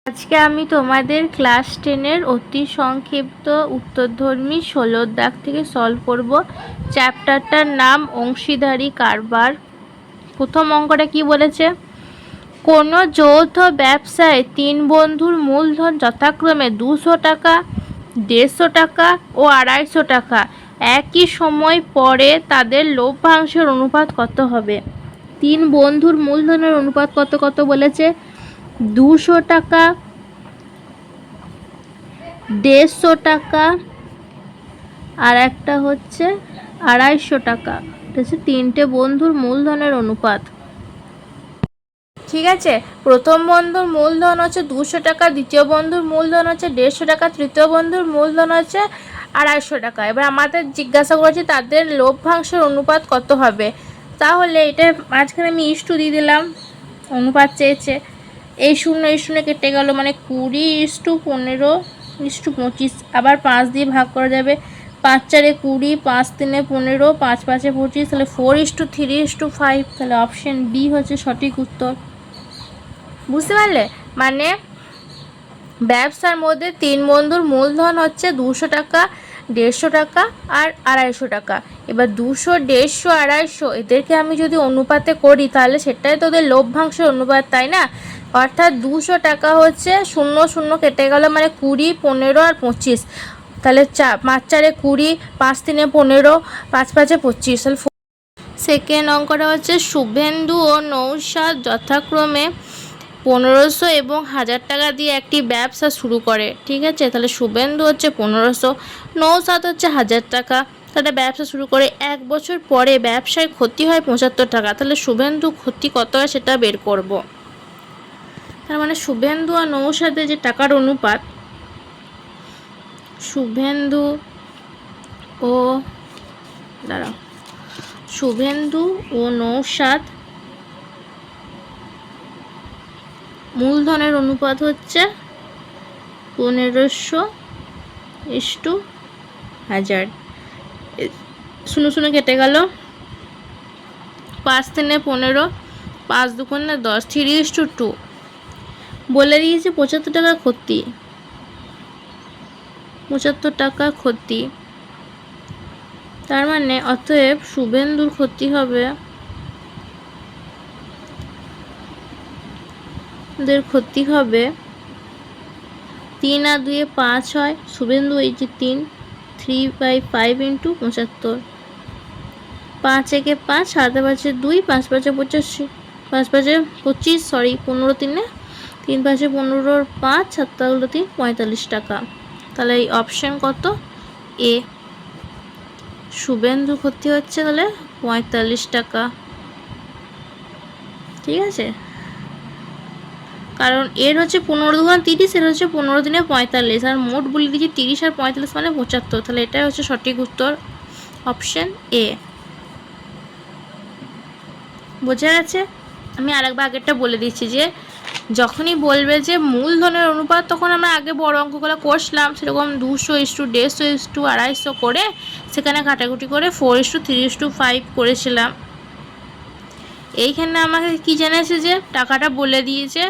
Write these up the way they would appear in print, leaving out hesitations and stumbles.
আজকে আমি তোমাদের ক্লাস 10-এর অতি সংক্ষিপ্ত উত্তরধর্মী 16 দাগ থেকে সলভ করব। চ্যাপ্টারটার নাম অংশীদারি কারবার। প্রথম অঙ্কটা কি বলেছে? কোনো যৌথ ব্যবসায় 3 বন্ধুর মূলধন যথাক্রমে 200 টাকা, 150 টাকা ও 250 টাকা। একই সময় পরে তাদের লভ্যাংশের অনুপাত কত হবে? 3 বন্ধুর মূলধনের অনুপাত কত কত বলেছে? 200 টাকা, 150 টাকা আর একটা হচ্ছে 250 টাকা। এটা হচ্ছে 3টে বন্ধুর মূলধনের অনুপাত। ঠিক আছে, প্রথম বন্ধুর মূলধন হচ্ছে 200 টাকা, দ্বিতীয় বন্ধুর মূলধন হচ্ছে 150 টাকা, তৃতীয় বন্ধুর মূলধন হচ্ছে 250 টাকা। এবার আমাদের জিজ্ঞাসা করেছি তাদের লভ্যাংশের অনুপাত কত হবে। তাহলে এটা মাঝখানে আমি ইস্টু দিয়ে দিলাম, অনুপাত চেয়েছে। এই শূন্য কেটে গেল, মানে 20:15:25। আবার 5 দিয়ে ভাগ করা যাবে, 5 4 20, 5 3 15, 5 5 25, তাহলে 4:3:5। তাহলে অপশন বি হচ্ছে সঠিক উত্তর। বুঝতে পারলে? মানে ব্যবসার মধ্যে 3 বন্ধুর মূলধন হচ্ছে 200 টাকা, 150 টাকা আর 250 টাকা। এবার 200, 150, 250 এদেরকে আমি যদি অনুপাতে করি তাহলে সেটাই তো ওদের লভ্যাংশের অনুপাত, তাই না? অর্থাৎ 200 টাকা হচ্ছে 0 কেটে গেল, মানে 20, 15 আর 25। তাহলে 5 4 20, 5 3 15, 5 5 25। তাহলে সেকেন্ড অঙ্কটা হচ্ছে শুভেন্দু ও নৌশাদ যথাক্রমে 1500 এবং 1000 টাকা দিয়ে একটি ব্যবসা শুরু করে। ঠিক আছে, তাহলে শুভেন্দু হচ্ছে 1500, নৌশাদ হচ্ছে 1000 টাকা। তাহলে ব্যবসা শুরু করে 1 বছর পরে ব্যবসায় ক্ষতি হয় 75 টাকা। তাহলে শুভেন্দু ক্ষতি কত হয় সেটা বের করব। তার মানে শুভেন্দু আর নৌশাদের যে টাকার অনুপাত, শুভেন্দু ও নৌশাদ মূলধনের অনুপাত হচ্ছে 1500:1000। 0 কেটে গেল, 5 3 15, 5 2 10, 3:2। বলে দিয়েছে 75 টাকা ক্ষতি, 75 টাকা ক্ষতি। তার মানে অতএব শুভেন্দুর ক্ষতি হবে, ওদের ক্ষতি হবে 3 আর 2 5 হয়, শুভেন্দু এই যে 3/5 × 75। 5 1 5, 7 5 2, 5 5 85, 5 5 25, 15 3 3 5 15, 5 7 3 45 টাকা। তাহলে এই অপশন কত? এ, শুভেন্দু ক্ষতি হচ্ছে তাহলে 45 টাকা। ঠিক আছে, কারণ এর হচ্ছে 15 2 30, এর হচ্ছে 15 3 45, আর মোট বলে দিয়েছি 30 আর 45 মানে 75। তাহলে এটাই হচ্ছে সঠিক উত্তর, অপশন এ। বোঝা গেছে? আমি আরেকবার আগেরটা বলে দিচ্ছি যে যখনই বলবে যে মূলধনের অনুপাত, তখন আমরা আগে বড় অঙ্কগুলো করছিলাম সেরকম 200:150, 250 করে সেখানে কাটাকুটি করে 4:3:5 করেছিলাম। এইখানে আমাকে কি জানিয়েছে যে টাকাটা বলে দিয়েছে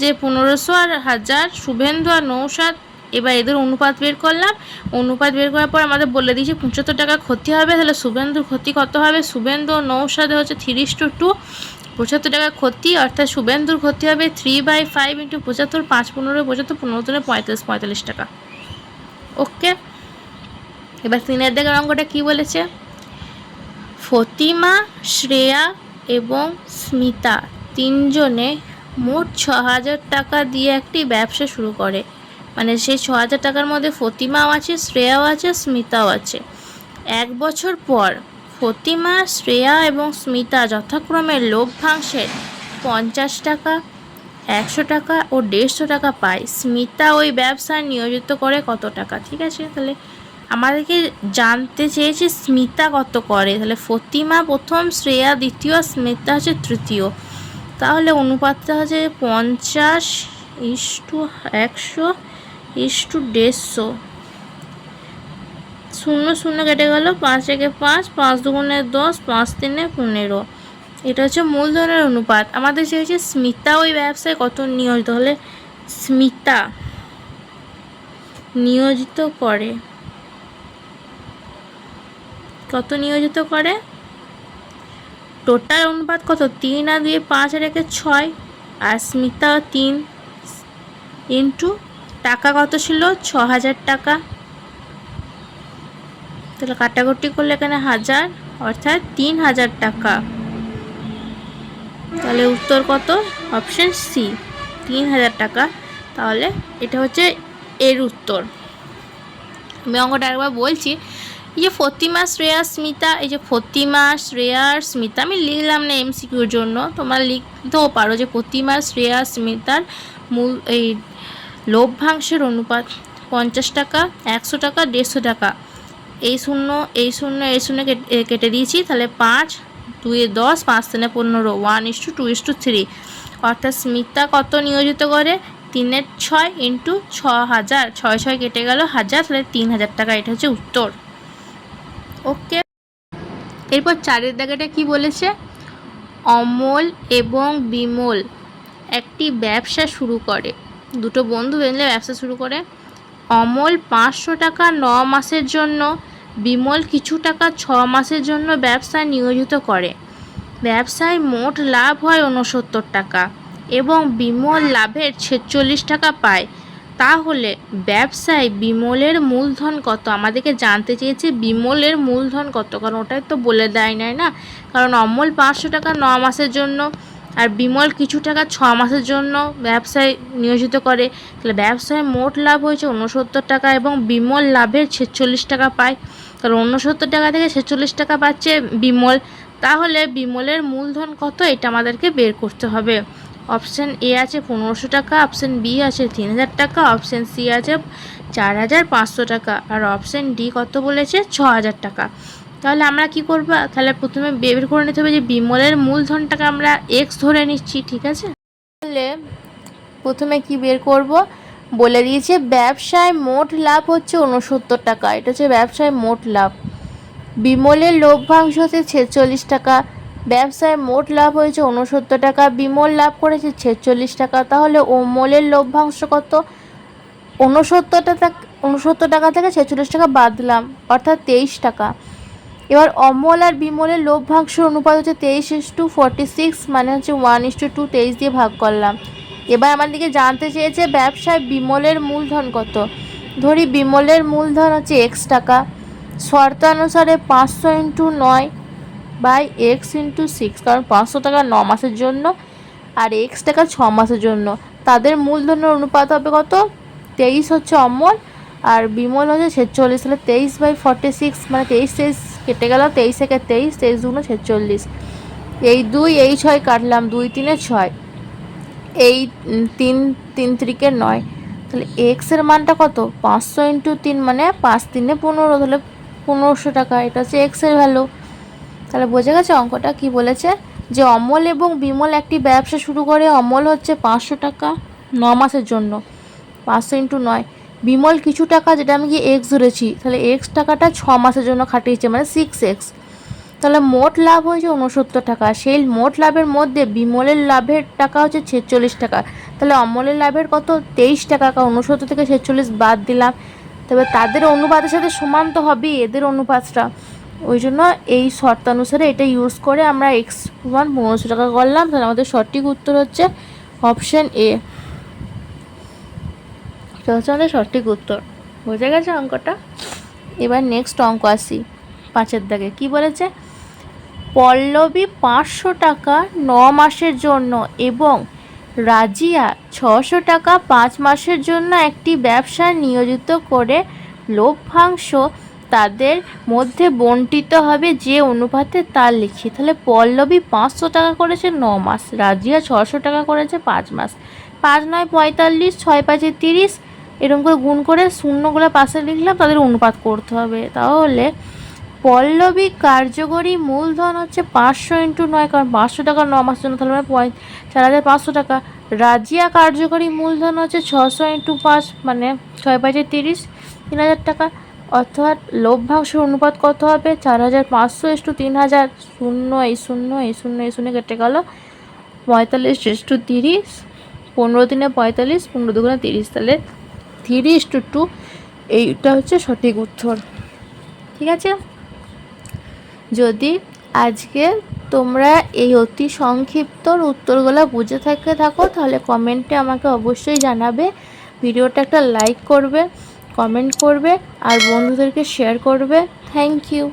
যে 1500 আর 1000, শুভেন্দু আর নৌশাদ। এবার এদের অনুপাত বের করলাম, অনুপাত বের করার পর আমাদের বলে দিয়েছে 75 টাকা ক্ষতি হবে। তাহলে শুভেন্দুর ক্ষতি কত হবে? শুভেন্দু ও নৌশাদে হচ্ছে 3:2, 75 টাকা ক্ষতি, অর্থাৎ শুভেন্দুর ক্ষতি হবে 3/5 × 75, 5 15 75, 15 45, 45 টাকা। ওকে, এবার 3-এর দিকের অঙ্কটা কি বলেছে? ফতিমা, শ্রেয়া এবং স্মিতা 3 জনে মোট 6000 টাকা দিয়ে একটি ব্যবসা শুরু করে। মানে সেই 6000 টাকার মধ্যে ফতিমাও আছে, শ্রেয়াও আছে, স্মিতাও আছে। 1 বছর পর ফতিমা, শ্রেয়া এবং স্মিতা যথাক্রমে লভ্যাংশের 50 টাকা, 100 টাকা ও 150 টাকা পায়। স্মিতা ওই ব্যবসায় নিয়োজিত করে কত টাকা? ঠিক আছে, তাহলে আমাদেরকে জানতে চেয়েছে স্মিতা কত করে। তাহলে ফতিমা প্রথম, শ্রেয়া দ্বিতীয়, স্মিতা হচ্ছে তৃতীয়। তাহলে অনুপাতটা হচ্ছে 50:100:150। 0 কেটে গেল, 5 1 5, 5 2 10, 5 3 15। এটা হচ্ছে মূলধনের অনুপাত। আমাদের চেয়েছে স্মিতা ওই ব্যবসায় কত নিয়োজিত। হলে স্মিতা নিয়োজিত করে, কত নিয়োজিত করে? টোটাল অনুপাত কত? 3 আর 2 5 আর 1 6, আর স্মিতা 3 ইন্টু টাকা কত ছিল? 6000 টাকা। তাহলে কাটাকুটি করলে এখানে 1000, অর্থাৎ 3000 টাকা। তাহলে উত্তর কত? অপশন সি, 3000 টাকা। তাহলে এটা হচ্ছে এর উত্তর। আমি অঙ্কটা একবার বলছি। এই যে ফতিমা, শ্রেয়া, স্মিতা, এই যে ফতিমা, শ্রেয়া, স্মিতা আমি লিখলাম না এমসিকিউর জন্য, তোমরা লিখতেও পারো যে ফতিমা, শ্রেয়া, স্মিতার মূল এই লভ্যাংশের অনুপাত 50 টাকা, 100 টাকা, 150 টাকা। এই শূন্য এই শূন্য এই শূন্য কেটে দিয়েছি, তাহলে 5 2 10 5 3 15 1:2:3, অর্থাৎ স্মিতা কত নিয়োজিত করে? 3 এর 6 ইন্টু 6000, 6 6 কেটে গেল 1000, তাহলে 3000 টাকা। এটা হচ্ছে উত্তর। ওকে, এরপর 4 দাগেটা কি বলেছে? অমল এবং বিমল একটি ব্যবসা শুরু করে। দুটো বন্ধু মিলে ব্যবসা শুরু করে। অমল 500 টাকা 9 মাসের জন্য, বিমল কিছু টাকা 6 মাসের জন্য ব্যবসায় নিয়োজিত করে। ব্যবসায় মোট লাভ হয় 69 টাকা এবং বিমল লাভের 46 টাকা পায়। তাহলে ব্যবসায় বিমলের মূলধন কত? আমাদেরকে জানতে চেয়েছে বিমলের মূলধন কত, কারণ ওটাই তো বলে দেয় নাই না। কারণ অমল 500 টাকা 9 মাসের জন্য আর বিমল কিছু টাকা 6 মাসের জন্য ব্যবসায় নিয়োজিত করে। তাহলে ব্যবসায় মোট লাভ হয়েছে 69 টাকা এবং বিমল লাভের 46 টাকা পায়। কারণ 69 টাকা থেকে 46 টাকা পাচ্ছে বিমল। তাহলে বিমলের মূলধন কত, এটা আমাদেরকে বের করতে হবে। অপশান এ আছে 1500 টাকা, অপশান বি আছে 3000 টাকা, অপশান সি আছে 4500 টাকা, আর অপশান ডি কত বলেছে? 6000 টাকা। তাহলে আমরা কি করব? তাহলে প্রথমে বের করে নিতে হবে যে বিমলের মূলধনটাকে আমরা এক্স ধরে নিচ্ছি, ঠিক আছে? তাহলে প্রথমে কি বের করব? বলে দিয়েছে ব্যবসায় মোট লাভ হচ্ছে 69 টাকা, এটা হচ্ছে ব্যবসায় মোট লাভ। বিমলের লভ্যাংশ হচ্ছে 46 টাকা। ব্যবসায় মোট লাভ হয়েছে 69 টাকা, বিমল লাভ করেছে 46 টাকা। তাহলে অমলের লভ্যাংশ কত? 69 টাকা থেকে 46 টাকা বাদ দিলাম, অর্থাৎ 23 টাকা। এবার অমল আর বিমলের লভ্যাংশ অনুপাত হচ্ছে 23:46, মানে হচ্ছে 1:2, 23 দিয়ে ভাগ করলাম। এবার আমাদেরকে জানতে চেয়েছে ব্যবসায় বিমলের মূলধন কত। ধরি বিমলের মূলধন হচ্ছে x টাকা। শর্তানুসারে 500 × 9 বাই x × 6, কারণ 500 টাকা 9 মাসের জন্য আর x টাকা 6 মাসের জন্য। তাদের মূলধনের অনুপাত হবে কত? 23 হচ্ছে অমল আর বিমল হচ্ছে 46, তাহলে 23/46, মানে 23 কেটে গেল, 23 থেকে 23, 23 × 2 = 46। এই 2 এই 6 কাটলাম, 2 3 6, এই 3 3 3 9, তাহলে এক্স এর মানটা কত? 500 × 3, মানে 5 3 15, তাহলে 1500 টাকা। এটা হচ্ছে এক্স এর ভ্যালু। তাহলে বোঝা গেছে অঙ্কটা কি বলেছে? যে অমল এবং বিমল একটি ব্যবসা শুরু করে। অমল হচ্ছে 500 টাকা 9 মাসের জন্য, 500 × 9। বিমল কিছু টাকা, যেটা আমি কি এক্স ধরেছি, তাহলে এক্স টাকাটা 6 মাসের জন্য খাটিয়েছে, মানে 6x। তাহলে মোট লাভ হয়েছে 69 টাকা। সেই মোট লাভের মধ্যে বিমলের লাভের টাকা হচ্ছে 46 টাকা। তাহলে অমলের লাভের কত? 23 টাকা। 69 থেকে 46 বাদ দিলাম। তবে তাদের অনুপাতের সাথে সমান তো হবেই এদের অনুপাতটা, ওই জন্য এই শর্তানুসারে এটা ইউজ করে আমরা এক্স সমান 1500 টাকা করলাম। তাহলে আমাদের সঠিক উত্তর হচ্ছে অপশান এ। এটা হচ্ছে আমাদের সঠিক উত্তর। বোঝা গেছে অঙ্কটা? এবার নেক্সট অঙ্ক আসি 5 দাগে। কি বলেছে? পল্লবী 500 টাকা 9 মাসের জন্য এবং রাজিয়া 600 টাকা 5 মাসের জন্য একটি ব্যবসায় নিয়োজিত করে লভ্যাংশ তাদের মধ্যে বণ্টিত হবে যে অনুপাতে তা লিখি। তাহলে পল্লবী 500 টাকা করেছে 9 মাস, রাজিয়া 600 টাকা করেছে 5 মাস। 5 9 45, 6 5 30, এরকম করে গুণ করে শূন্যগুলো পাশে লিখলাম, তাদের অনুপাত করতে হবে। তাহলে পল্লবী কার্যকরী মূলধন হচ্ছে 500 × 9, কারণ 500 টাকা 9 মাসের জন্য, তাহলে 4500 টাকা। রাজিয়া কার্যকরী মূলধন হচ্ছে 600 × 5, মানে 6 5 30, 3000 টাকা। অর্থাৎ লভ্যাংশের অনুপাত কত হবে? 4500 × 3000, শূন্য এই শূন্য এই শূন্য এই শূন্য কেটে গেল, 45 × 30, 15 × 45, 15 × 30, তাহলে 3:2 এইটা হচ্ছে সঠিক উত্তর। ঠিক আছে, যদি আজকে তোমরা এই অতি সংক্ষিপ্ত উত্তরগুলো বুঝে থাকো তাহলে কমেন্টে আমাকে অবশ্যই জানাবে। ভিডিওটা একটা লাইক করবে, কমেন্ট করবে আর বন্ধুদেরকে শেয়ার করবে। Thank you.